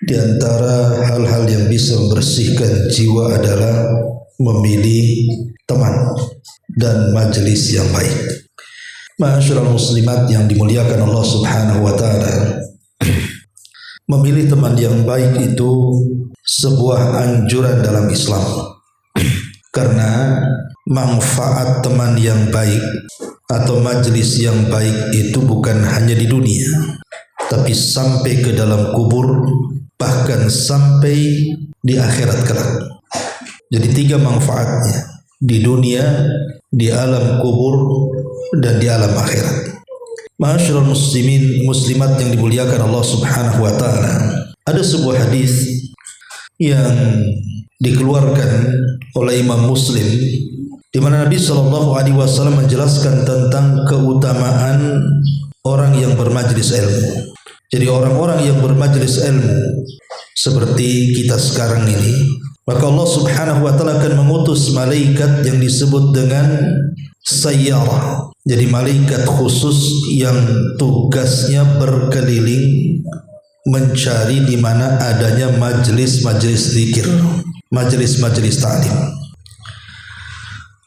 Di antara hal-hal yang bisa membersihkan jiwa adalah memilih teman dan majelis yang baik. Ma'asyiral muslimat yang dimuliakan Allah Subhanahu wa taala, memilih teman yang baik itu sebuah anjuran dalam Islam. Karena manfaat teman yang baik atau majelis yang baik itu bukan hanya di dunia, tapi sampai ke dalam kubur, bahkan sampai di akhirat kelak. Jadi 3 manfaatnya, di dunia, di alam kubur, dan di alam akhirat. Ma'asyiral muslimin muslimat yang dimuliakan Allah Subhanahu wa taala, ada sebuah hadis yang dikeluarkan oleh Imam Muslim di mana Nabi sallallahu alaihi wasallam menjelaskan tentang keutamaan orang yang bermajlis ilmu. Jadi orang-orang yang bermajlis ilmu seperti kita sekarang ini, maka Allah Subhanahu wa taala akan mengutus malaikat yang disebut dengan sayyarah. Jadi malaikat khusus yang tugasnya berkeliling mencari di mana adanya majlis-majlis zikir, majlis-majlis ta'lim.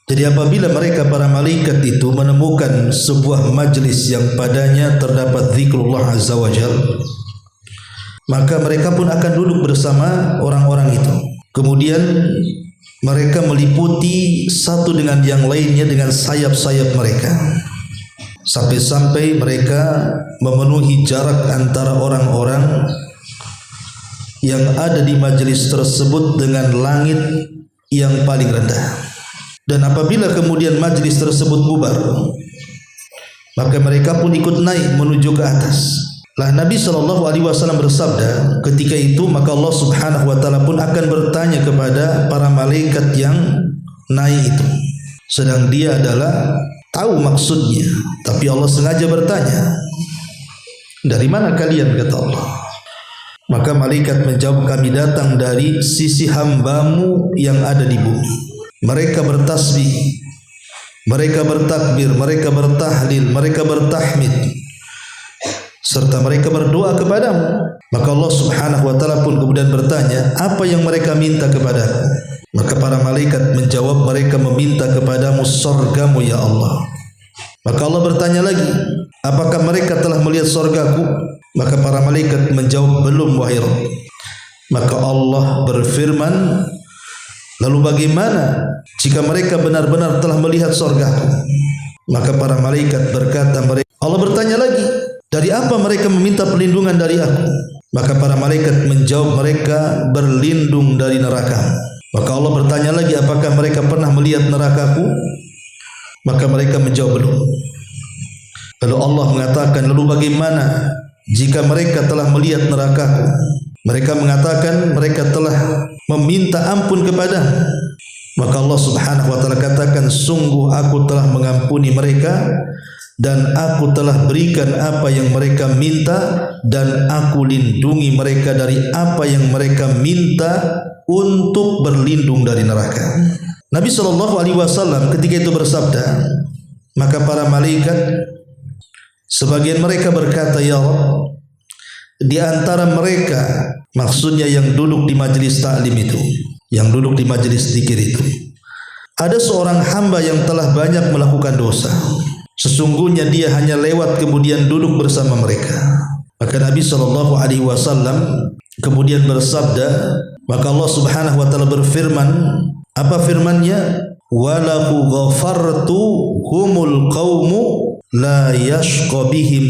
Jadi apabila mereka para malaikat itu menemukan sebuah majlis yang padanya terdapat zikrullah azza wa jal, maka mereka pun akan duduk bersama orang-orang itu. Kemudian mereka meliputi satu dengan yang lainnya dengan sayap-sayap mereka, sampai-sampai mereka memenuhi jarak antara orang-orang yang ada di majlis tersebut dengan langit yang paling rendah. Dan apabila kemudian majlis tersebut bubar, maka mereka pun ikut naik menuju ke atas. Lah Nabi SAW bersabda ketika itu, maka Allah Subhanahu wa taala pun akan bertanya kepada para malaikat yang naik itu, sedang dia adalah tahu maksudnya, tapi Allah sengaja bertanya, dari mana kalian, kata Allah. Maka malaikat menjawab, kami datang dari sisi hambamu yang ada di bumi. Mereka bertasbih, mereka bertakbir, mereka bertahlil, mereka bertahmid, serta mereka berdoa kepadamu. Maka Allah Subhanahu wa taala pun kemudian bertanya, apa yang mereka minta kepadaku? Maka para malaikat menjawab, mereka meminta kepadamu surgamu ya Allah. Maka Allah bertanya lagi, apakah mereka telah melihat surgaku? Maka para malaikat menjawab, belum wahai Rabb. Maka Allah berfirman, lalu bagaimana jika mereka benar-benar telah melihat surgaku? Maka para malaikat berkata, Allah bertanya lagi, dari apa mereka meminta perlindungan dari aku? Maka para malaikat menjawab, mereka berlindung dari neraka. Maka Allah bertanya lagi, apakah mereka pernah melihat nerakaku? Maka mereka menjawab belum. Lalu Allah mengatakan, lalu bagaimana jika mereka telah melihat nerakaku? Mereka mengatakan mereka telah meminta ampun kepadamu. Maka Allah Subhanahu wa taala katakan, sungguh aku telah mengampuni mereka dan aku telah berikan apa yang mereka minta, dan aku lindungi mereka dari apa yang mereka minta untuk berlindung dari neraka. Nabi SAW ketika itu bersabda, maka para malaikat sebagian mereka berkata, ya Rabb, di antara mereka, maksudnya yang duduk di majelis ta'lim itu, yang duduk di majelis zikir itu, ada seorang hamba yang telah banyak melakukan dosa. Sesungguhnya dia hanya lewat kemudian duduk bersama mereka. Maka Nabi SAW kemudian bersabda, maka Allah Subhanahu wa taala berfirman, apa firman-Nya? Walahu ghafartu humul qaumu la yashqa bihim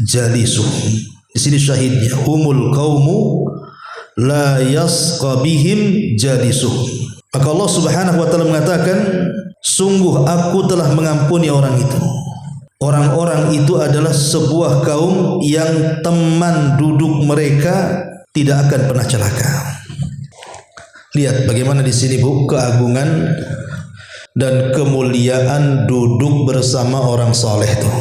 jalisuhum. Di sini syahidnya, humul qaumu la yasqa bihim jalisuhum. Maka Allah Subhanahu wa taala mengatakan, sungguh aku telah mengampuni orang itu. Orang-orang itu adalah sebuah kaum yang teman duduk mereka tidak akan pernah celaka. Lihat bagaimana di sini Bu, keagungan dan kemuliaan duduk bersama orang soleh itu.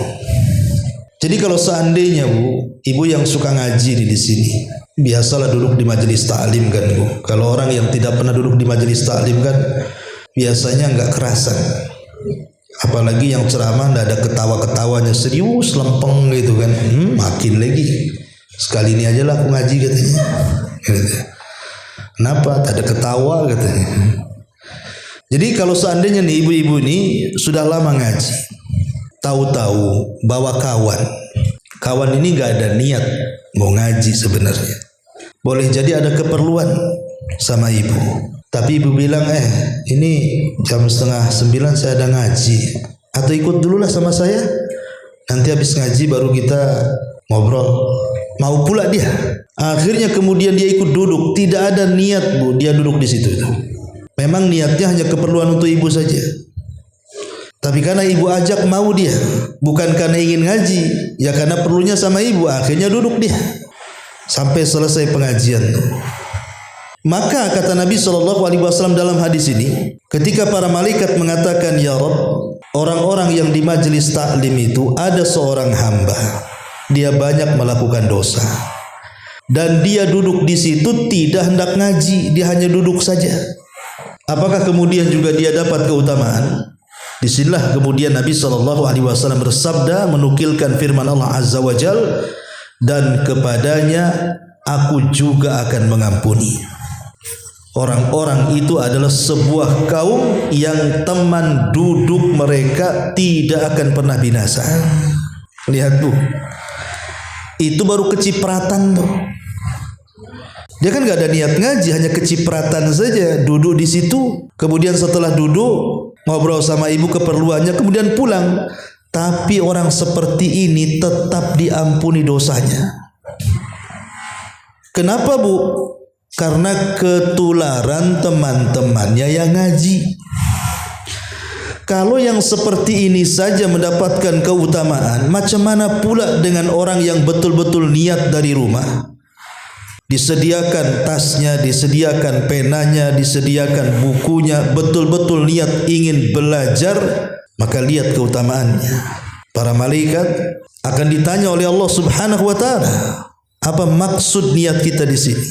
Jadi kalau seandainya Bu, ibu yang suka ngaji di sini, biasalah duduk di majelis taklim kan Bu. Kalau orang yang tidak pernah duduk di majelis taklim kan biasanya enggak kerasan. Apalagi yang ceramah enggak ada ketawa-ketawanya, serius lempeng gitu kan. Makin lagi. Sekali ini aja lah aku ngaji katanya. Kenapa? Tak ada ketawa katanya. Jadi kalau seandainya nih ibu-ibu ini sudah lama ngaji, tahu-tahu bawa kawan ini nggak ada niat mau ngaji sebenarnya. Boleh jadi ada keperluan sama ibu, tapi ibu bilang ini jam 8:30 saya ada ngaji, atau ikut dulu lah sama saya, nanti habis ngaji baru kita ngobrol. Mau pula dia. Akhirnya kemudian dia ikut duduk, tidak ada niat Bu, dia duduk di situ. Memang niatnya hanya keperluan untuk ibu saja. Tapi karena ibu ajak mau dia, bukan karena ingin ngaji, ya karena perlunya sama ibu, akhirnya duduk dia sampai selesai pengajian. Maka kata Nabi SAW dalam hadis ini, ketika para malaikat mengatakan, ya Rabb, orang-orang yang di majelis taklim itu ada seorang hamba, dia banyak melakukan dosa, dan dia duduk di situ tidak hendak ngaji, dia hanya duduk saja. Apakah kemudian juga dia dapat keutamaan? Disinilah kemudian Nabi SAW bersabda, menukilkan firman Allah Azza wa Jal, dan kepadanya aku juga akan mengampuni. Orang-orang itu adalah sebuah kaum yang teman duduk mereka tidak akan pernah binasa. Lihat Bu, itu baru kecipratan tuh. Dia kan gak ada niat ngaji, hanya kecipratan saja, duduk di situ. Kemudian setelah duduk ngobrol sama ibu keperluannya, kemudian pulang. Tapi orang seperti ini tetap diampuni dosanya. Kenapa Bu? Karena ketularan teman-temannya yang ngaji. Kalau yang seperti ini saja mendapatkan keutamaan, macam mana pula dengan orang yang betul-betul niat dari rumah? Disediakan tasnya, disediakan penanya, disediakan bukunya, betul-betul niat ingin belajar, maka lihat keutamaannya. Para malaikat akan ditanya oleh Allah Subhanahu wa taala, apa maksud niat kita di sini?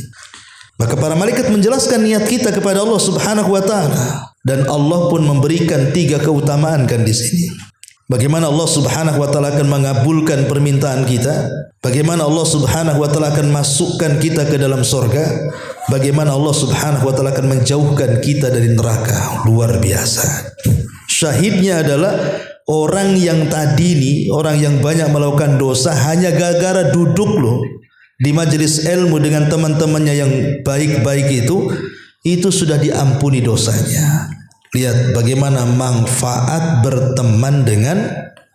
Maka para malaikat menjelaskan niat kita kepada Allah Subhanahu wa taala, dan Allah pun memberikan 3 keutamaan kan di sini. Bagaimana Allah Subhanahu wa taala akan mengabulkan permintaan kita? Bagaimana Allah Subhanahu wa taala akan masukkan kita ke dalam surga? Bagaimana Allah Subhanahu wa taala akan menjauhkan kita dari neraka? Luar biasa. Syahidnya adalah orang yang tadi nih, orang yang banyak melakukan dosa hanya gara-gara duduk loh di majelis ilmu dengan teman-temannya yang baik-baik itu sudah diampuni dosanya. Lihat bagaimana manfaat berteman dengan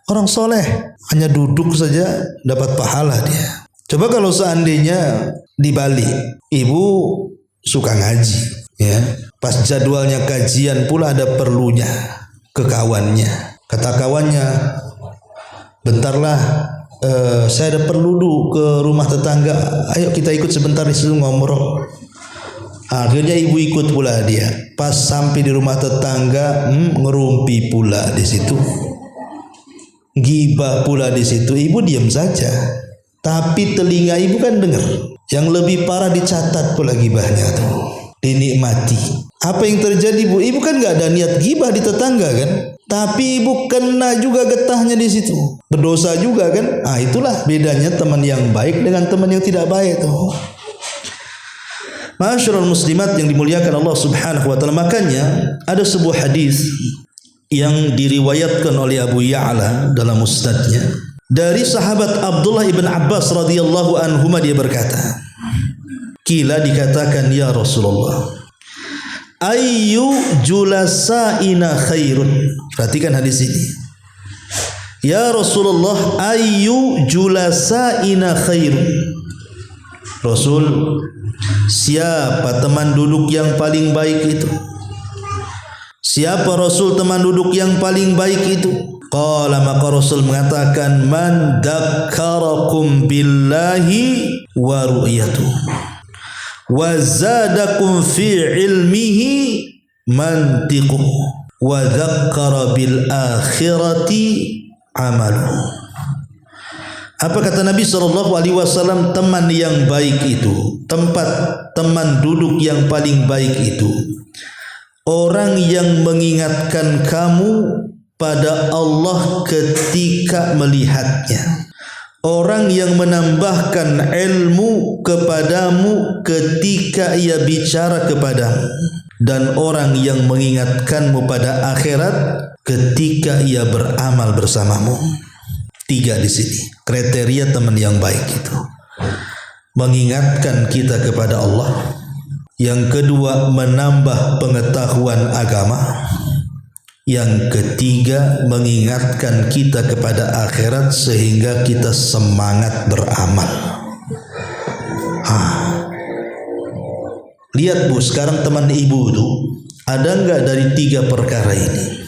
orang soleh. Hanya duduk saja dapat pahala dia. Coba kalau seandainya di Bali, ibu suka ngaji, ya, pas jadwalnya kajian pula ada perlunya ke kawannya. Kata kawannya, bentarlah, saya ada perlu dulu ke rumah tetangga. Ayo kita ikut sebentar di situ ngobrol. Akhirnya ibu ikut pula dia. Pas sampai di rumah tetangga, ngerumpi pula di situ, gibah pula di situ. Ibu diam saja, tapi telinga ibu kan dengar. Yang lebih parah dicatat pula gibahnya tuh, dinikmati. Apa yang terjadi Bu? Ibu kan nggak ada niat gibah di tetangga kan, tapi ibu kena juga getahnya di situ, berdosa juga kan. Itulah bedanya teman yang baik dengan teman yang tidak baik tuh. Ma'asyiral muslimat yang dimuliakan Allah Subhanahu wa taala, makanya ada sebuah hadis yang diriwayatkan oleh Abu Ya'la dalam musnadnya dari sahabat Abdullah ibn Abbas radhiyallahu anhuma, dia berkata, kila dikatakan, ya Rasulullah, ayyu julasaina khairun. Perhatikan hadis ini. Ya Rasulullah, ayyu julasaina khairun. Rasul, siapa teman duduk yang paling baik itu? Siapa Rasul teman duduk yang paling baik itu? Qala, maka Rasul mengatakan, man dzakkarakum billahi wa ru'yatuh wa zadakum fi ilmihi mantiquh wa dzakkara bil akhirati amaluh. Apa kata Nabi SAW? Teman yang baik itu, tempat teman duduk yang paling baik itu, orang yang mengingatkan kamu pada Allah ketika melihatnya, orang yang menambahkan ilmu kepadamu ketika ia bicara kepadamu, dan orang yang mengingatkanmu pada akhirat ketika ia beramal bersamamu. 3 di sini kriteria teman yang baik itu. Mengingatkan kita kepada Allah. Yang kedua, menambah pengetahuan agama. Yang ketiga, mengingatkan kita kepada akhirat sehingga kita semangat beramal. Lihat Bu, sekarang teman ibu itu ada enggak dari 3 perkara ini?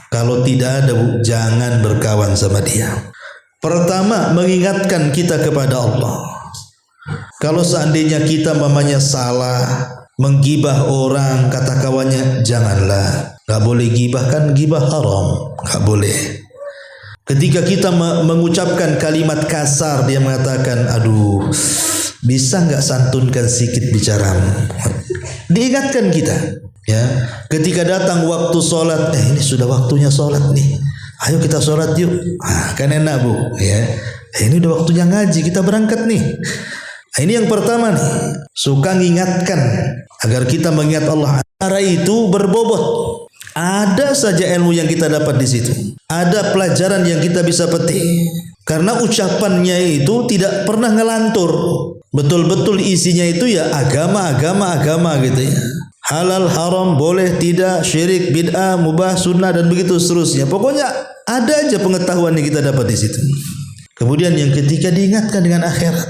Kalau tidak ada Bu, jangan berkawan sama dia. Pertama, mengingatkan kita kepada Allah. Kalau seandainya kita mamanya salah, menggibah orang, kata kawannya, janganlah. Gak boleh gibah, kan gibah haram. Gak boleh. Ketika kita mengucapkan kalimat kasar, dia mengatakan, aduh, bisa gak santunkan sedikit bicaramu? Diingatkan kita. Ya, ketika datang waktu sholat, ini sudah waktunya sholat nih. Ayo kita sholat yuk. Kan enak Bu. Ya, ini udah waktunya ngaji, kita berangkat nih. Ini yang pertama nih, suka ngingatkan agar kita mengingat Allah. Cara itu berbobot. Ada saja ilmu yang kita dapat di situ. Ada pelajaran yang kita bisa petik. Karena ucapannya itu tidak pernah ngelantur. Betul-betul isinya itu ya agama gitu ya. Halal, haram, boleh, tidak, syirik, bid'ah, mubah, sunnah, dan begitu seterusnya. Pokoknya ada aja pengetahuan yang kita dapat di situ. Kemudian yang ketiga, diingatkan dengan akhirat.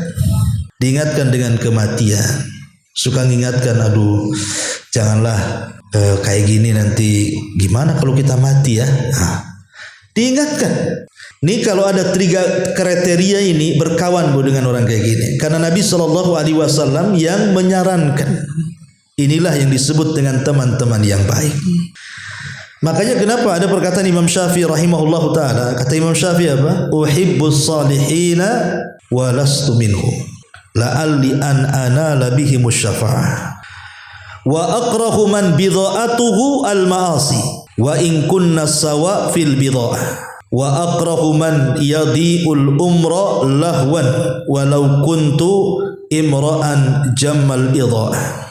Diingatkan dengan kematian. Suka mengingatkan, aduh, janganlah kayak gini nanti. Gimana kalau kita mati ya? Diingatkan. Nih kalau ada 3 kriteria ini, berkawan Bu dengan orang kayak gini. Karena Nabi SAW yang menyarankan. Inilah yang disebut dengan teman-teman yang baik. Makanya kenapa ada perkataan Imam Syafi'i rahimahullahu taala, kata Imam Syafi'i apa? Uhibbus salihina wa lastu minhum. La'alli an anala bihimus syafa'ah. Wa aqrahu man bidha'atuhu al-ma'asi wa in kunna sawa fil bidha'ah. Wa aqrahu man yadi'ul umra lahwan walau kuntu imra'an jammal idha'ah.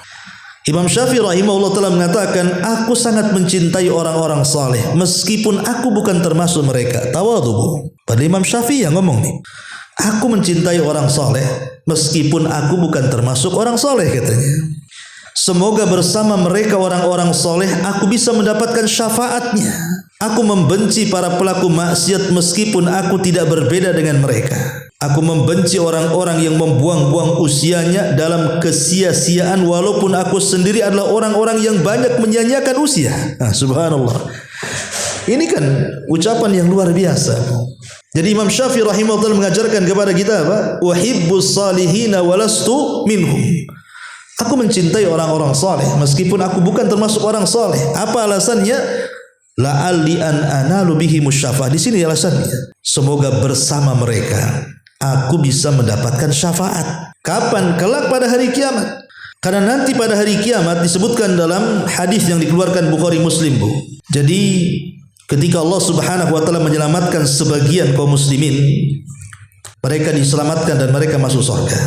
Imam Syafi'i rahimahullah ta'ala mengatakan, aku sangat mencintai orang-orang saleh meskipun aku bukan termasuk mereka. Tawadhu. Pada Imam Syafi'i yang ngomong nih, aku mencintai orang saleh meskipun aku bukan termasuk orang saleh, katanya. Semoga bersama mereka orang-orang saleh aku bisa mendapatkan syafaatnya. Aku membenci para pelaku maksiat meskipun aku tidak berbeda dengan mereka. Aku membenci orang-orang yang membuang-buang usianya dalam kesia-siaan walaupun aku sendiri adalah orang-orang yang banyak menyanyiakan usia. Subhanallah. Ini kan ucapan yang luar biasa. Jadi Imam Syafi'i rahimahullah mengajarkan kepada kita apa? Uhibbus salihina walastu minhum. Aku mencintai orang-orang saleh meskipun aku bukan termasuk orang saleh. Apa alasannya? La'alli an analu bihimus syafa'ah. Di sini alasannya. Semoga bersama mereka aku bisa mendapatkan syafaat. Kapan? Kelak pada hari kiamat. Karena nanti pada hari kiamat disebutkan dalam hadis yang dikeluarkan Bukhari Muslim, Bu. Jadi ketika Allah Subhanahu wa taala menyelamatkan sebagian kaum muslimin, mereka diselamatkan dan mereka masuk surga.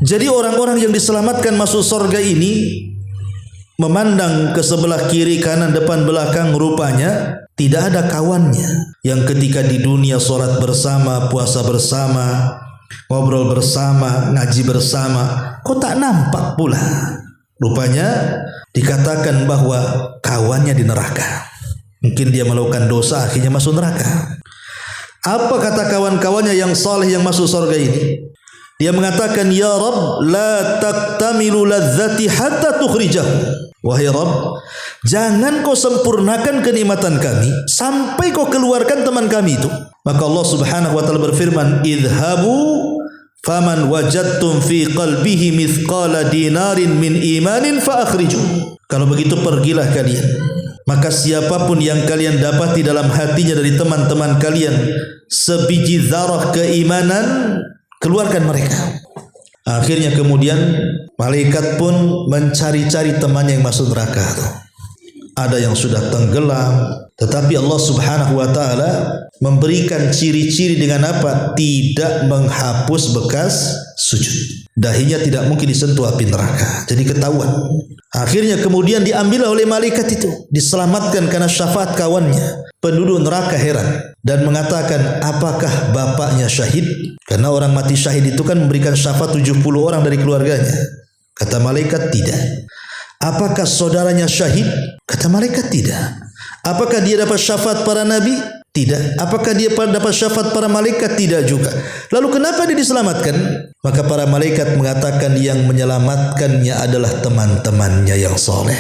Jadi orang-orang yang diselamatkan masuk surga ini memandang ke sebelah kiri, kanan, depan, belakang, rupanya tidak ada kawannya yang ketika di dunia sholat bersama, puasa bersama, ngobrol bersama, ngaji bersama, kok tak nampak pula. Rupanya dikatakan bahwa kawannya di neraka. Mungkin dia melakukan dosa akhirnya masuk neraka. Apa kata kawan-kawannya yang saleh yang masuk surga ini? Dia mengatakan, ya Rabb, la taktamilu ladzati hatta tukhrijahu. Wahai Rabb, jangan kau sempurnakan kenikmatan kami sampai kau keluarkan teman kami itu. Maka Allah Subhanahu wa taala berfirman, idhabu faman wajadtum fi qalbihi mithqala dinarin min imanin fa akhriju. Kalau begitu pergilah kalian. Maka siapapun yang kalian dapati dalam hatinya dari teman-teman kalian sebiji zarah keimanan, keluarkan mereka. Akhirnya kemudian malaikat pun mencari-cari temannya yang masuk neraka. Ada yang sudah tenggelam, tetapi Allah Subhanahu wa taala memberikan ciri-ciri dengan apa? Tidak menghapus bekas sujud. Dahinya tidak mungkin disentuh api neraka. Jadi ketahuan. Akhirnya kemudian diambil oleh malaikat itu, diselamatkan karena syafaat kawannya. Penduduk neraka heran dan mengatakan, apakah bapaknya syahid? Karena orang mati syahid itu kan memberikan syafaat 70 orang dari keluarganya. Kata malaikat, tidak. Apakah saudaranya syahid? Kata malaikat, tidak. Apakah dia dapat syafaat para nabi? Tidak. Apakah dia dapat syafaat para malaikat? Tidak juga. Lalu kenapa dia diselamatkan? Maka para malaikat mengatakan yang menyelamatkannya adalah teman-temannya yang soleh.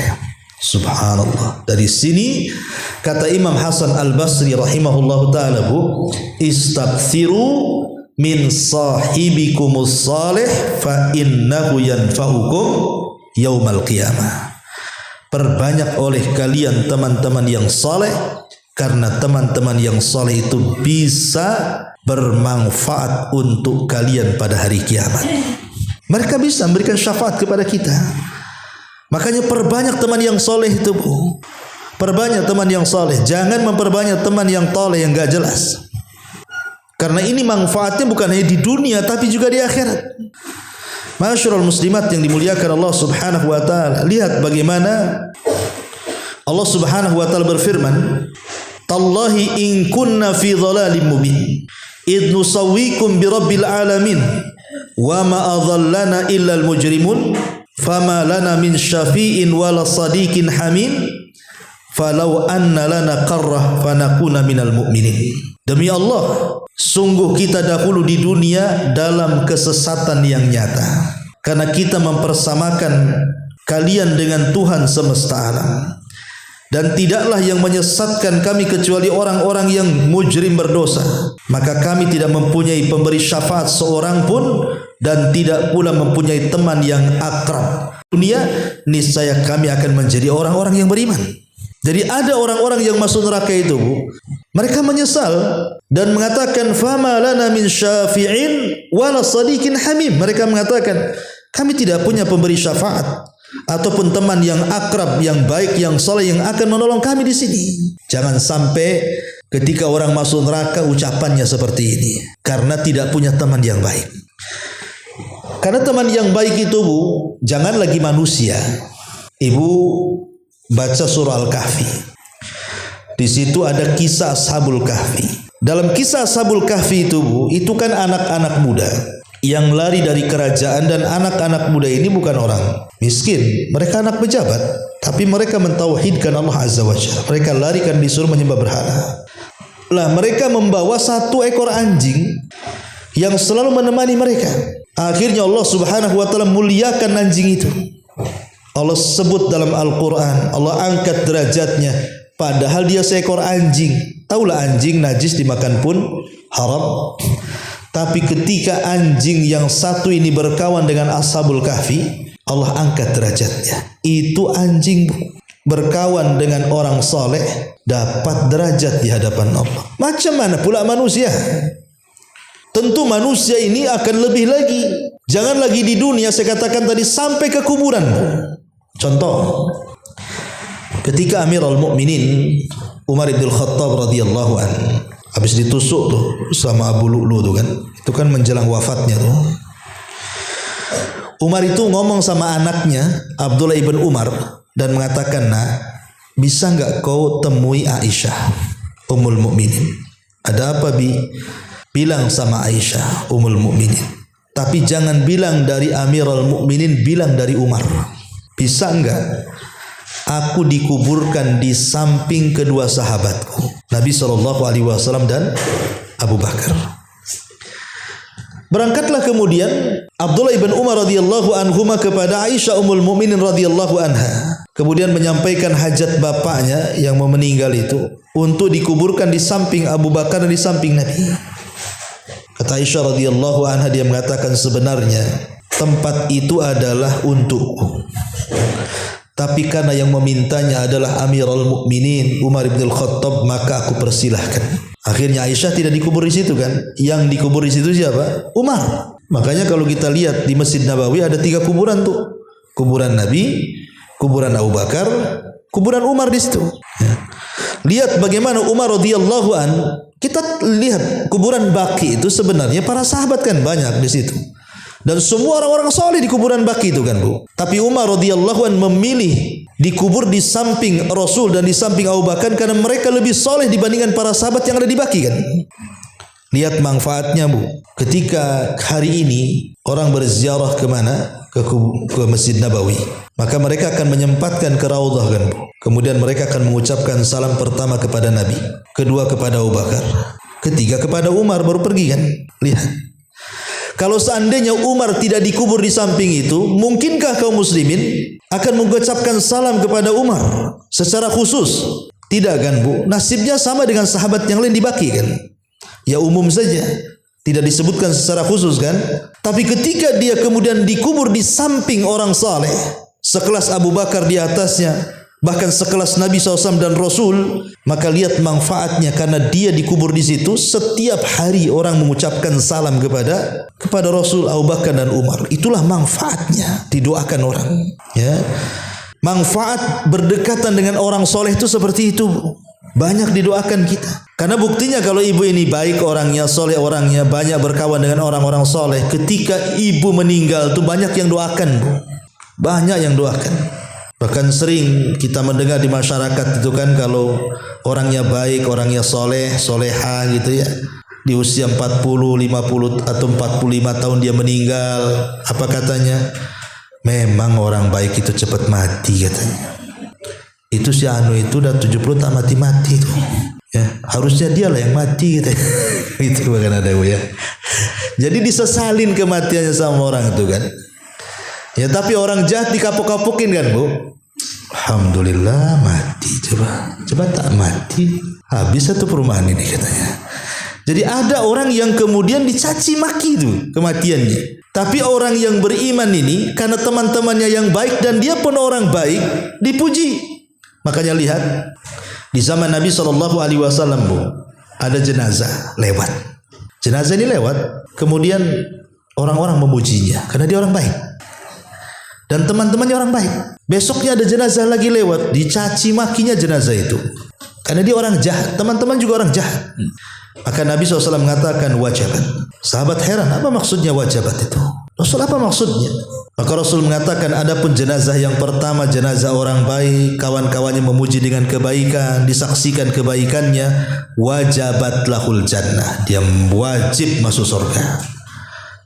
Subhanallah. Dari sini kata Imam Hasan Al-Basri rahimahullahu ta'ala, istaghfiru min sahibikumus salih fa innahu yanfa'ukum yaumal qiyamah. Perbanyak oleh kalian teman-teman yang saleh, karena teman-teman yang saleh itu bisa bermanfaat untuk kalian pada hari kiamat. Mereka bisa memberikan syafaat kepada kita. Makanya perbanyak teman yang saleh itu, Bu. Perbanyak teman yang saleh. Jangan memperbanyak teman yang toleh yang enggak jelas. Karena ini manfaatnya bukan hanya di dunia tapi juga di akhirat. Masyarul muslimat yang dimuliakan Allah Subhanahu wa taala, lihat bagaimana Allah Subhanahu wa taala berfirman, "Tallahi in kunna fi dhalalim mubin, id nusawwikum bi rabbil alamin, wa ma adallana illa al mujrimun, fama lana min syafi'in wala sadiqin hamim, falau anna lana qarrah fanakuna minal mu'minin." Demi Allah, sungguh kita dahulu di dunia dalam kesesatan yang nyata, karena kita mempersamakan kalian dengan Tuhan semesta alam. Dan tidaklah yang menyesatkan kami kecuali orang-orang yang mujrim berdosa. Maka kami tidak mempunyai pemberi syafaat seorang pun, dan tidak pula mempunyai teman yang akrab. Dunia, niscaya kami akan menjadi orang-orang yang beriman. Jadi ada orang-orang yang masuk neraka itu, Bu, mereka menyesal dan mengatakan, fama lana min syafi'in wala sadiqin hamim. Mereka mengatakan, kami tidak punya pemberi syafaat ataupun teman yang akrab, yang baik, yang saleh yang akan menolong kami di sini. Jangan sampai ketika orang masuk neraka ucapannya seperti ini, karena tidak punya teman yang baik. Karena teman yang baik itu, Bu, jangan lagi manusia. Ibu baca surah Al-Kahfi. Di situ ada kisah Ashabul Kahfi. Dalam kisah Ashabul Kahfi itu, Bu, itu kan anak-anak muda yang lari dari kerajaan, dan anak-anak muda ini bukan orang miskin, mereka anak pejabat, tapi mereka mentauhidkan Allah Azza wa Jalla. Mereka larikan disuruh menyembah berhala. Lah mereka membawa satu ekor anjing yang selalu menemani mereka. Akhirnya Allah Subhanahu wa taala muliakan anjing itu. Allah sebut dalam Al-Quran, Allah angkat derajatnya, padahal dia seekor anjing. Taulah anjing najis dimakan pun haram. Tapi ketika anjing yang satu ini berkawan dengan Ashabul Kahfi, Allah angkat derajatnya. Itu anjing berkawan dengan orang saleh dapat derajat di hadapan Allah. Macam mana pula manusia? Tentu manusia ini akan lebih lagi. Jangan lagi di dunia, saya katakan tadi, sampai ke kuburan. Contoh, ketika Amirul Mukminin Umar bin Khattab radhiyallahu an habis ditusuk tuh sama Abu Lu'lu tuh kan, itu kan menjelang wafatnya tuh. Umar itu ngomong sama anaknya Abdullah ibn Umar dan mengatakan, "Nak, bisa enggak kau temui Aisyah Ummul Mukminin?" "Ada apa, Bi?" "Bilang sama Aisyah Ummul Mukminin, tapi jangan bilang dari Amirul Mukminin, bilang dari Umar. Bisa enggak aku dikuburkan di samping kedua sahabatku, Nabi SAW dan Abu Bakar?" Berangkatlah kemudian Abdullah ibn Umar radhiyallahu anhuma kepada Aisyah Ummul Mukminin radhiyallahu anha, kemudian menyampaikan hajat bapaknya yang mau meninggal itu untuk dikuburkan di samping Abu Bakar dan di samping Nabi. Kata Aisyah radhiyallahu anha, dia mengatakan, sebenarnya tempat itu adalah untukku, tapi karena yang memintanya adalah Amirul Mukminin Umar bin Khattab, maka aku persilahkan. Akhirnya Aisyah tidak dikubur di situ kan. Yang dikubur di situ siapa? Umar. Makanya kalau kita lihat di Masjid Nabawi ada 3 kuburan tuh. Kuburan Nabi, kuburan Abu Bakar, kuburan Umar di situ. Ya. Lihat bagaimana Umar radhiyallahu an. Kita lihat kuburan Baqi itu sebenarnya para sahabat kan banyak di situ. Dan semua orang-orang soleh di kuburan Baqi itu kan Bu. Tapi Umar radhiyallahu an memilih dikubur di samping Rasul dan di samping Abu Bakar karena mereka lebih soleh dibandingkan para sahabat yang ada di Baqi kan. Lihat manfaatnya Bu. Ketika hari ini orang berziarah ke mana? Ke Masjid Nabawi. Maka mereka akan menyempatkan ke Raudhah kan Bu. Kemudian mereka akan mengucapkan salam pertama kepada Nabi, kedua kepada Abu Bakar, ketiga kepada Umar, baru pergi kan. Lihat. Kalau seandainya Umar tidak dikubur di samping itu, mungkinkah kaum muslimin akan mengucapkan salam kepada Umar secara khusus? Tidak kan Bu. Nasibnya sama dengan sahabat yang lain di Baqi kan. Ya umum saja. Tidak disebutkan secara khusus kan. Tapi ketika dia kemudian dikubur di samping orang saleh, sekelas Abu Bakar di atasnya, bahkan sekelas Nabi SAW dan Rasul, maka lihat manfaatnya karena dia dikubur di situ. Setiap hari orang mengucapkan salam kepada Rasul, Abu Bakar dan Umar. Itulah manfaatnya didoakan orang. Ya, manfaat berdekatan dengan orang soleh itu seperti itu. Banyak didoakan kita. Karena buktinya kalau ibu ini baik orangnya, soleh orangnya, banyak berkawan dengan orang-orang soleh. Ketika ibu meninggal itu banyak yang doakan Bu. Banyak yang doakan. Bahkan sering kita mendengar di masyarakat itu kan kalau orangnya baik, orangnya soleh, soleha gitu ya. Di usia 40, 50 atau 45 tahun dia meninggal. Apa katanya? Memang orang baik itu cepat mati katanya. Itu si Anu itu udah 70 tak mati-mati tuh. Ya, harusnya dialah yang mati gitu. Itu bahkan ada Bu ya. Jadi disesalin kematiannya sama orang itu kan. Ya tapi orang jahat dikapok-kapokin kan Bu. Alhamdulillah mati. Coba tak mati. Habis satu perumahan ini katanya. Jadi ada orang yang kemudian dicaci maki itu kematiannya. Tapi orang yang beriman ini karena teman-temannya yang baik dan dia pun orang baik dipuji. Makanya lihat di zaman Nabi SAW Bu, ada jenazah lewat. Jenazah ini lewat, kemudian orang-orang memujinya karena dia orang baik. Dan teman-temannya orang baik. Besoknya ada jenazah lagi lewat, dicaci makinya jenazah itu. Karena dia orang jahat, teman-teman juga orang jahat. Maka Nabi SAW mengatakan wajabat. Sahabat heran, apa maksudnya wajabat itu? Rasul apa maksudnya? Maka Rasul mengatakan adapun jenazah yang pertama jenazah orang baik, kawan-kawannya memuji dengan kebaikan, disaksikan kebaikannya, wajabat lahul jannah, dia wajib masuk surga.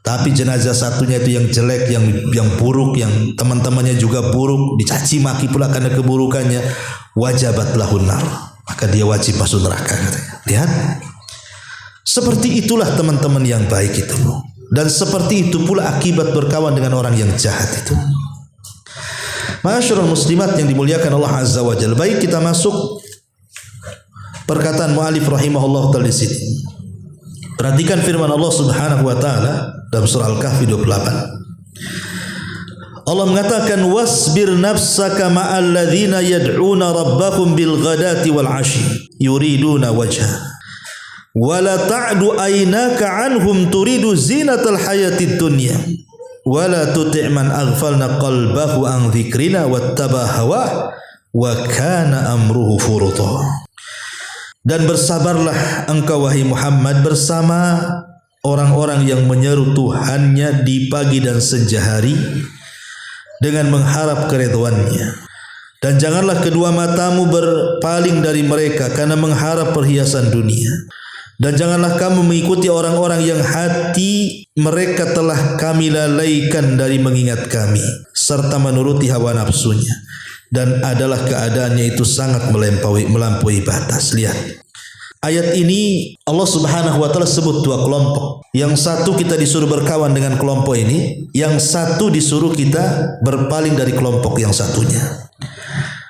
Tapi jenazah satunya itu yang jelek, yang buruk, yang teman-temannya juga buruk, dicaci maki pula karena keburukannya, wajabat lahun nar, maka dia wajib masuk neraka katanya. Lihat, seperti itulah teman-teman yang baik itu. Dan seperti itu pula akibat berkawan dengan orang yang jahat itu. Ma'asyiral muslimat yang dimuliakan Allah Azza wa Jalla. Baik, kita masuk perkataan mu'alif rahimahullah ta'ala di sini. Perhatikan firman Allah Subhanahu wa taala dalam surah Al-Kahfi 28. Allah mengatakan wasbir nafsaka ma'al ladzina yad'una rabbahum bil ghadati wal 'ashi yuriduna wajha. Wala ta'du aynaka anhum turidu zinatal hayatid dunya wala tuti' man aghfalna qalbahu an dzikrina wattaba hawa wa kana amruhu furuta. Dan bersabarlah engkau wahai Muhammad bersama orang-orang yang menyeru Tuhannya di pagi dan senja hari dengan mengharap keridhaannya. Dan janganlah kedua matamu berpaling dari mereka karena mengharap perhiasan dunia. Dan janganlah kamu mengikuti orang-orang yang hati mereka telah kami lalaikan dari mengingat kami serta menuruti hawa nafsunya, dan adalah keadaannya itu sangat melampaui batas. Lihat ayat ini Allah Subhanahu wa taala sebut dua kelompok. Yang satu kita disuruh berkawan dengan kelompok ini, yang satu disuruh kita berpaling dari kelompok yang satunya.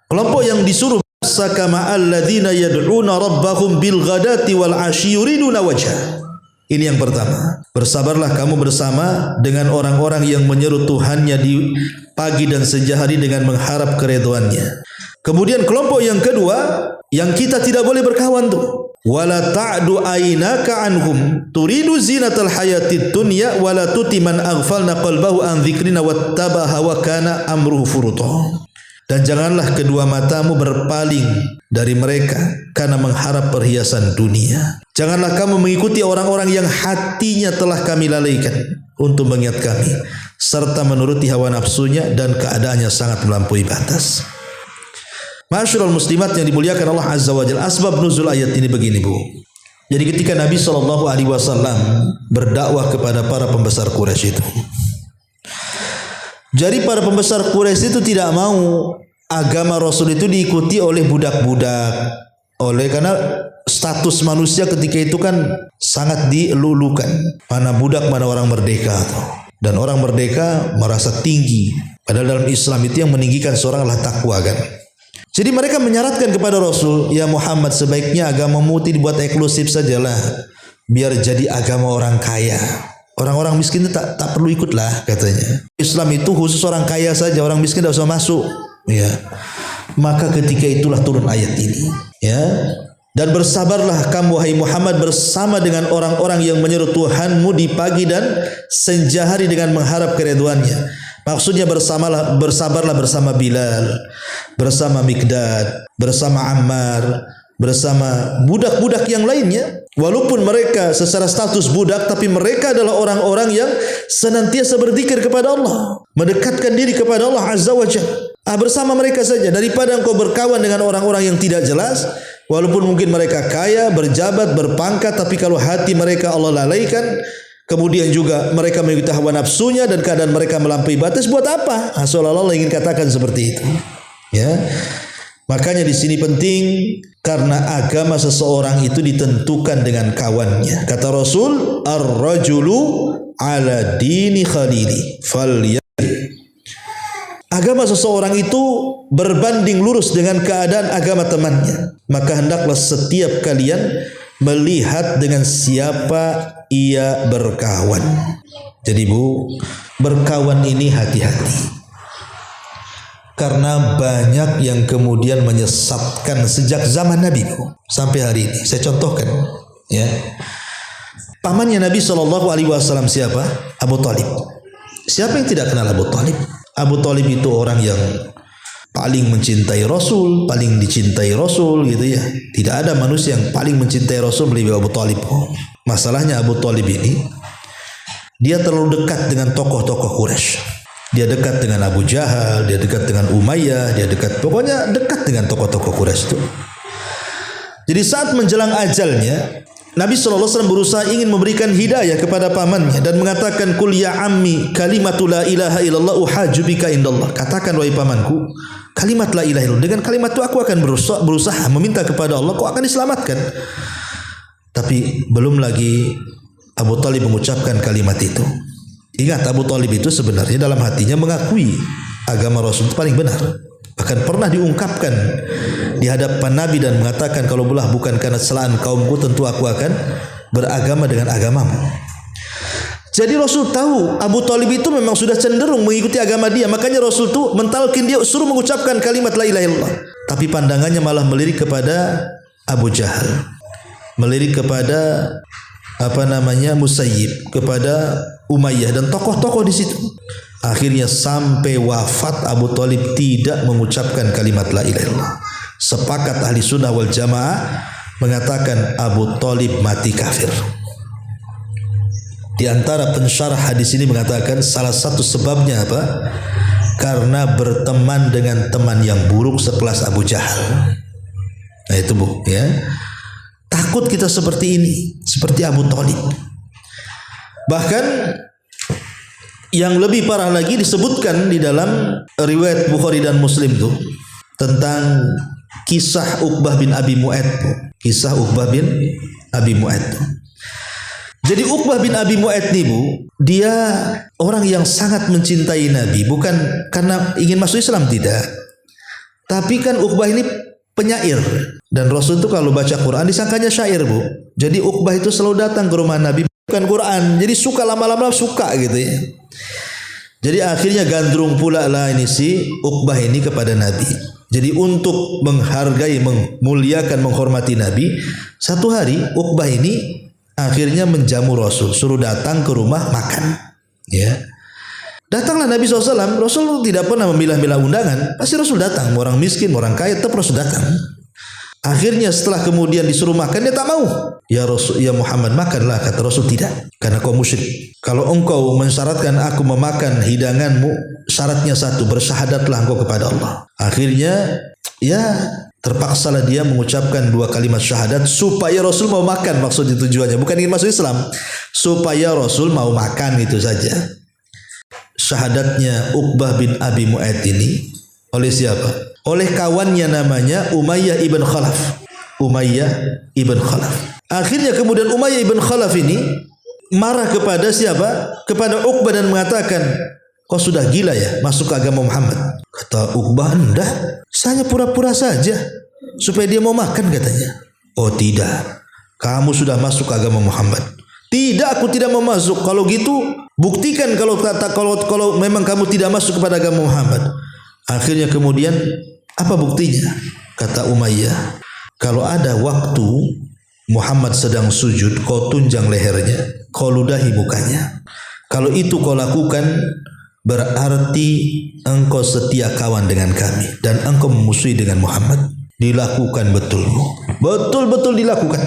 Kelompok yang disuruh sakama alladzina yad'una rabbahum bil ghadati wal 'ashi yuriduna wajha. Ini yang pertama. Bersabarlah kamu bersama dengan orang-orang yang menyeru Tuhannya di pagi dan senja hari dengan mengharap keridhaannya. Kemudian kelompok yang kedua yang kita tidak boleh berkawan tuh, wala ta'du aynaka anhum turidu zinatal hayatid dunya wala tuti man aghfalna qalbahu an dzikrina wattaba hawa kana amruhu furuta. Dan janganlah kedua matamu berpaling dari mereka karena mengharap perhiasan dunia. Janganlah kamu mengikuti orang-orang yang hatinya telah kami lalaikan untuk mengingat kami, serta menuruti hawa nafsunya dan keadaannya sangat melampaui batas. Ma'asyiral muslimat yang dimuliakan Allah Azza wa Jalla, asbab nuzul ayat ini begini, Bu. Jadi ketika Nabi SAW berdakwah kepada para pembesar Quraisy itu, jadi para pembesar Quraisy itu tidak mau agama Rasul itu diikuti oleh budak-budak, karena status manusia ketika itu kan sangat dilulukan, mana budak mana orang merdeka tuh. Dan orang merdeka merasa tinggi, padahal dalam Islam itu yang meninggikan seorang adalah takwa kan. Jadi mereka menyarankan kepada Rasul, ya Muhammad, sebaiknya agamamu dibuat eksklusif sajalah, biar jadi agama orang kaya. Orang-orang miskin itu tak perlu ikutlah katanya. Islam itu khusus orang kaya saja, orang miskin tidak usah masuk. Ya, maka ketika itulah turun ayat ini. Ya, dan bersabarlah kamu wahai Muhammad bersama dengan orang-orang yang menyeru Tuhanmu di pagi dan senja hari dengan mengharap keridhaannya. Maksudnya bersabarlah bersama Bilal, bersama Mikdad, bersama Ammar, bersama budak-budak yang lainnya. Walaupun mereka secara status budak, tapi mereka adalah orang-orang yang senantiasa berzikir kepada Allah, mendekatkan diri kepada Allah Azza wa Jalla. Bersama mereka saja, daripada engkau berkawan dengan orang-orang yang tidak jelas, walaupun mungkin mereka kaya, berjabat, berpangkat, tapi kalau hati mereka Allah lalaikan, kemudian juga mereka mengikuti hawa nafsunya dan keadaan mereka melampaui batas, buat apa? Seolah-olah Allah ingin katakan seperti itu. Ya, makanya di sini penting, karena agama seseorang itu ditentukan dengan kawannya. Kata Rasul, ar-rajulu ala dini khalili falyahdi. Agama seseorang itu berbanding lurus dengan keadaan agama temannya. Maka hendaklah setiap kalian melihat dengan siapa ia berkawan. Jadi Bu, berkawan ini hati-hati. Karena banyak yang kemudian menyesatkan sejak zaman Nabi sampai hari ini. Saya contohkan, ya. Pamannya Nabi SAW siapa? Abu Thalib. Siapa yang tidak kenal Abu Thalib? Abu Thalib itu orang yang paling mencintai Rasul, paling dicintai Rasul gitu ya. Tidak ada manusia yang paling mencintai Rasul melebihi Abu Thalib. Masalahnya Abu Thalib ini, dia terlalu dekat dengan tokoh-tokoh Quraisy. Dia dekat dengan Abu Jahal, dia dekat dengan Umayyah, pokoknya dekat dengan tokoh-tokoh Quraisy itu. Jadi saat menjelang ajalnya, Nabi SAW berusaha ingin memberikan hidayah kepada pamannya dan mengatakan, "Qul ya ammi kalimatu la ilaha illallah uhajju bika indallah." Katakan wahai pamanku, kalimat la ilaha illallah, dengan kalimat itu aku akan berusaha meminta kepada Allah, kau akan diselamatkan. Tapi belum lagi Abu Thalib mengucapkan kalimat itu. Ingat, Abu Thalib itu sebenarnya dalam hatinya mengakui agama Rasul itu paling benar. Bahkan pernah diungkapkan di hadapan Nabi dan mengatakan, kalau belah bukan karena kesalahan kaumku, tentu aku akan beragama dengan agamamu. Jadi Rasul tahu Abu Thalib itu memang sudah cenderung mengikuti agama dia. Makanya Rasul itu mentalkin dia, suruh mengucapkan kalimat la ilaha illallah. Tapi pandangannya malah melirik kepada Abu Jahal, melirik kepada Musayyib, kepada Umayyah dan tokoh-tokoh di situ. Akhirnya sampai wafat Abu Thalib tidak mengucapkan kalimat la ilaha illallah. Sepakat ahli sunnah wal jamaah mengatakan Abu Thalib mati kafir. Di antara pensyarah hadis ini mengatakan salah satu sebabnya apa? Karena berteman dengan teman yang buruk sekelas Abu Jahal. Nah itu Bu, ya. Takut kita seperti ini, seperti Abu Thalib. Bahkan yang lebih parah lagi disebutkan di dalam riwayat Bukhari dan Muslim tuh tentang kisah Uqbah bin Abi Mu'ayth. Kisah Uqbah bin Abi Mu'ayth. Jadi Uqbah bin Abi Mu'ayth nih Bu, dia orang yang sangat mencintai Nabi, bukan karena ingin masuk Islam, tidak. Tapi kan Uqbah ini penyair, dan Rasul itu kalau baca Quran disangkanya syair Bu. Jadi Uqbah itu selalu datang ke rumah Nabi bukan Quran, jadi suka lama-lama suka gitu ya. Jadi akhirnya gandrung pula lah ini si Uqbah ini kepada Nabi. Jadi untuk menghargai, memuliakan, menghormati Nabi, satu hari Uqbah ini akhirnya menjamu Rasul, suruh datang ke rumah makan. Ya, datanglah Nabi SAW. Rasul tidak pernah memilah-milah undangan, pasti Rasul datang. Orang miskin, orang kaya, tetap Rasul datang. Akhirnya setelah kemudian disuruh makan, dia tak mau. Ya Rasul, ya Muhammad, makanlah. Kata Rasul, tidak, karena kau musyrik. Kalau engkau mensyaratkan aku memakan hidanganmu, syaratnya satu, bersyahadatlah engkau kepada Allah. Akhirnya ya terpaksalah dia mengucapkan 2 kalimat syahadat supaya Rasul mau makan. Maksudnya tujuannya bukan ingin masuk Islam, supaya Rasul mau makan, itu saja. Syahadatnya Uqbah bin Abi Mu'ayth ini oleh siapa? Oleh kawannya namanya Umayyah ibn Khalaf. Umayyah ibn Khalaf. Akhirnya kemudian Umayyah ibn Khalaf ini marah kepada siapa? Kepada Uqbah dan mengatakan, kau sudah gila ya masuk ke agama Muhammad. Kata Uqbah, enggak, saya pura-pura saja supaya dia mau makan, katanya. Oh tidak, kamu sudah masuk ke agama Muhammad. Tidak, aku tidak mau masuk. Kalau gitu buktikan kalau memang kamu tidak masuk kepada agama Muhammad. Akhirnya kemudian apa buktinya? Kata Umayyah, kalau ada waktu Muhammad sedang sujud, kau tunjang lehernya, kau ludahi mukanya. Kalau itu kau lakukan, berarti engkau setia kawan dengan kami dan engkau memusuhi dengan Muhammad. Dilakukan betul-betul dilakukan.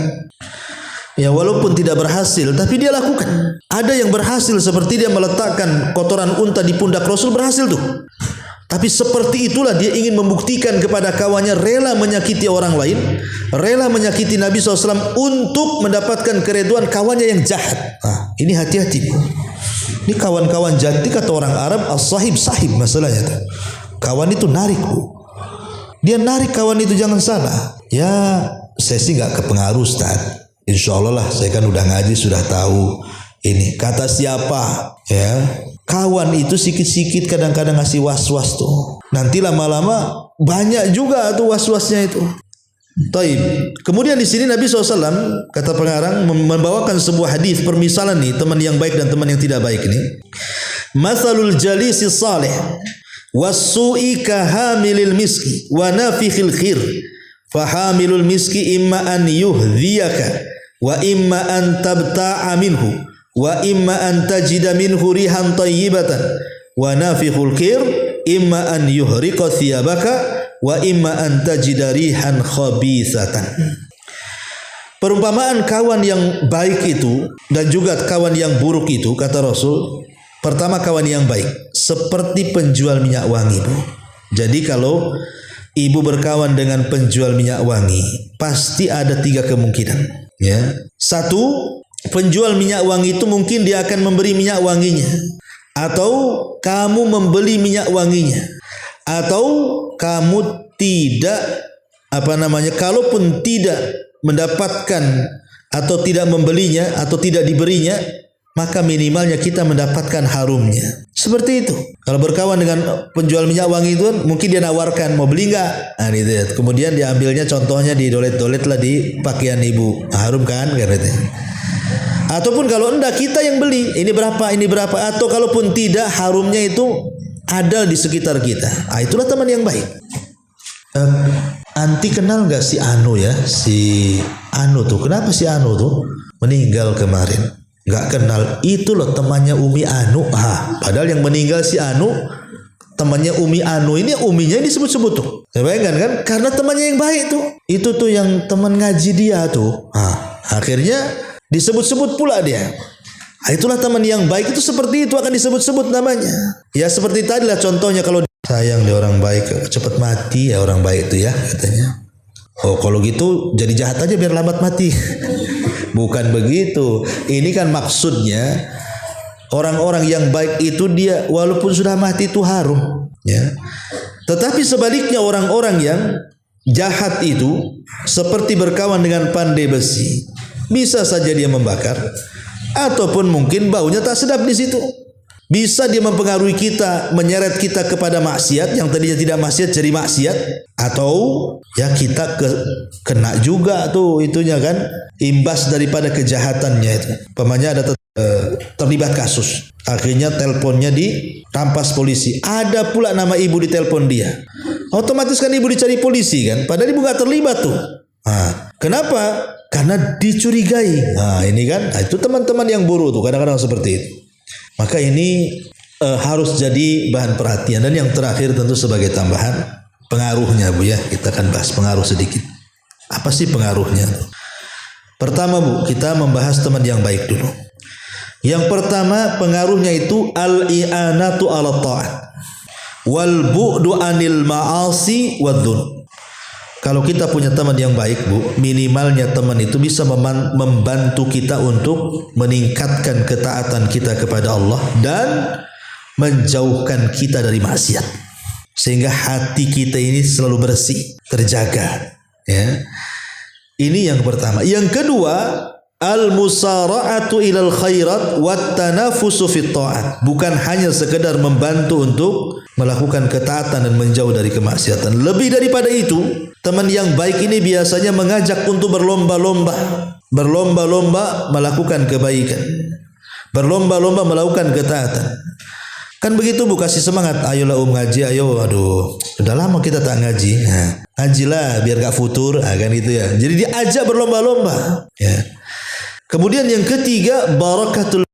Ya, walaupun tidak berhasil, tapi dia lakukan. Ada yang berhasil seperti dia meletakkan kotoran unta di pundak Rasul, berhasil tuh. Tapi seperti itulah dia ingin membuktikan kepada kawannya, rela menyakiti orang lain, rela menyakiti Nabi SAW untuk mendapatkan kereduan kawannya yang jahat. Nah, ini hati-hati. Ini kawan-kawan jahat, kata orang Arab, as-sahib sahib masalahnya. Kawan itu narik. Dia narik kawan itu, jangan salah. Ya, saya sih nggak kepengaruh Ustaz. Insya Allah lah, saya kan udah ngaji, sudah tahu. Ini kata siapa? Ya, kawan itu sikit-sikit kadang-kadang ngasih was-was tuh. Nanti lama-lama banyak juga tuh was-wasnya itu. Taib. Kemudian di sini Nabi SAW, kata pengarang, membawakan sebuah hadis permisalan nih, teman yang baik dan teman yang tidak baik ini. Mathalul jalisi salih was-su'i kahamilil miski wa nafikhil khir. Fahamilul miski imma an yuhdhiyaka wa imma an tabta'a minhu wa imma an tajida minhu rihan tayyibatan wa nafikhul khir imma an yuhriqa thiyabaka wa imma an tajida rihan khabithatan. Perumpamaan kawan yang baik itu dan juga kawan yang buruk itu, kata Rasul, pertama kawan yang baik seperti penjual minyak wangi, Bu. Jadi kalau ibu berkawan dengan penjual minyak wangi, pasti ada 3 kemungkinan. Ya, 1, penjual minyak wangi itu mungkin dia akan memberi minyak wanginya, atau kamu membeli minyak wanginya, atau kamu tidak kalaupun tidak mendapatkan atau tidak membelinya atau tidak diberinya, maka minimalnya kita mendapatkan harumnya. Seperti itu. Kalau berkawan dengan penjual minyak wangi itu, mungkin dia nawarkan, mau beli enggak? Nah, itu ya. Kemudian diambilnya contohnya di dolet-dolet lah di pakaian ibu. Harum kan? Katanya. Ataupun kalau enggak, kita yang beli. Ini berapa? Atau kalaupun tidak, harumnya itu ada di sekitar kita. Ah, itulah teman yang baik. Anti kenal enggak si Anu ya? Si Anu tuh. Kenapa si Anu tuh meninggal kemarin? Enggak kenal. Itu loh temannya Umi Anu. Padahal yang meninggal si Anu, temannya Umi Anu. Ini uminya disebut-sebut tuh. Ya, bayangkan kan? Karena temannya yang baik tuh. Itu tuh yang teman ngaji dia tuh. Akhirnya disebut-sebut pula dia. Itulah teman yang baik itu, seperti itu akan disebut-sebut namanya. Ya seperti tadi lah contohnya, kalau sayang dia orang baik, cepat mati ya orang baik itu ya, katanya. Oh kalau gitu jadi jahat aja biar lambat mati. Bukan begitu. Ini kan maksudnya orang-orang yang baik itu dia walaupun sudah mati itu harum, ya. Tetapi sebaliknya orang-orang yang jahat itu seperti berkawan dengan pandai besi. Bisa saja dia membakar, ataupun mungkin baunya tak sedap di situ. Bisa dia mempengaruhi kita, menyeret kita kepada maksiat yang tadinya tidak maksiat jadi maksiat, atau ya kita kena juga tuh itunya kan, imbas daripada kejahatannya itu. Pamannya ada terlibat kasus. Akhirnya teleponnya dirampas polisi. Ada pula nama ibu di telepon dia. Otomatis kan ibu dicari polisi kan. Padahal ibu nggak terlibat tuh. Nah, kenapa? Karena dicurigai. Nah ini kan, itu teman-teman yang buruk tuh kadang-kadang seperti itu. Maka ini harus jadi bahan perhatian. Dan yang terakhir tentu sebagai tambahan, pengaruhnya Bu ya. Kita akan bahas pengaruh sedikit. Apa sih pengaruhnya? Pertama Bu, kita membahas teman yang baik dulu. Yang pertama pengaruhnya itu al-i'anatu ala ta'at wal bu'du anil ma'asi wadzun. Kalau kita punya teman yang baik Bu, minimalnya teman itu bisa membantu kita untuk meningkatkan ketaatan kita kepada Allah dan menjauhkan kita dari maksiat. Sehingga hati kita ini selalu bersih, terjaga. Ya. Ini yang pertama. Yang kedua, al-musara'atu ilal khairat wat tanafusu fit ta'at. Bukan hanya sekedar membantu untuk melakukan ketaatan dan menjauh dari kemaksiatan. Lebih daripada itu, teman yang baik ini biasanya mengajak untuk berlomba-lomba. Berlomba-lomba melakukan kebaikan. Berlomba-lomba melakukan ketaatan. Kan begitu Bu, kasih semangat. Ayolah ngaji, ayo. Aduh, sudah lama kita tak ngaji. Nah, ngajilah biar gak futur. Kan gitu ya. Jadi diajak berlomba-lomba. Ya. Kemudian yang ketiga, barakatul,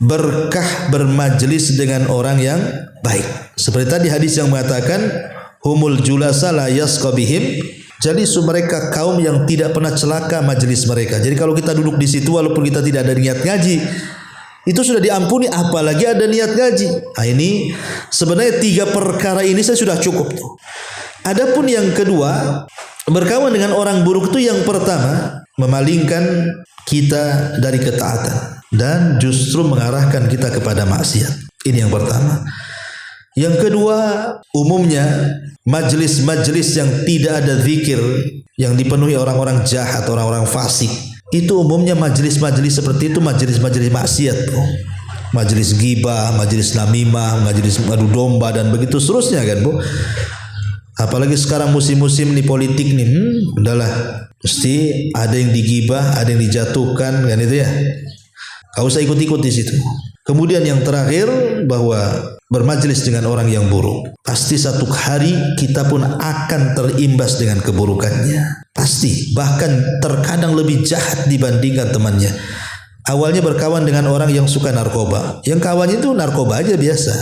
berkah bermajlis dengan orang yang baik. Seperti tadi hadis yang mengatakan humul julasa la yasqa bihim. Jadi mereka kaum yang tidak pernah celaka majelis mereka. Jadi kalau kita duduk di situ walaupun kita tidak ada niat ngaji, itu sudah diampuni, apalagi ada niat ngaji. Nah ini sebenarnya 3 perkara ini saya sudah cukup tuh. Adapun yang kedua, berkawan dengan orang buruk itu yang pertama memalingkan kita dari ketaatan dan justru mengarahkan kita kepada maksiat. Ini yang pertama. Yang kedua, umumnya majelis-majelis yang tidak ada zikir, yang dipenuhi orang-orang jahat, orang-orang fasik, itu umumnya majelis-majelis seperti itu majelis-majelis maksiat. Majelis ghibah, majelis namimah, majelis adu domba dan begitu seterusnya kan Bu. Apalagi sekarang musim-musim nih politik nih, udahlah. Mesti ada yang digibah, ada yang dijatuhkan, kan itu ya. Gak usah ikut-ikut di situ. Kemudian yang terakhir, bahwa bermajelis dengan orang yang buruk, pasti satu hari kita pun akan terimbas dengan keburukannya. Pasti, bahkan terkadang lebih jahat dibandingkan temannya. Awalnya berkawan dengan orang yang suka narkoba, yang kawannya itu narkoba aja biasa.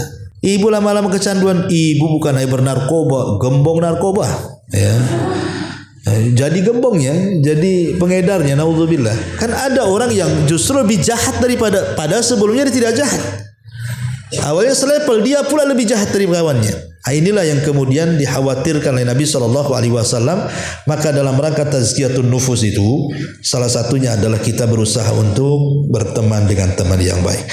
Ibu lama-lama kecanduan, ibu bukan hanya bernarkoba, gembong narkoba, ya. Jadi gembongnya, jadi pengedarnya, naudzubillah. Kan ada orang yang justru lebih jahat daripada pada sebelumnya dia tidak jahat. Awalnya selepel, dia pula lebih jahat dari kawannya. Inilah yang kemudian dikhawatirkan oleh Nabi SAW. Maka dalam rangka tazkiyatun nufus itu, salah satunya adalah kita berusaha untuk berteman dengan teman yang baik.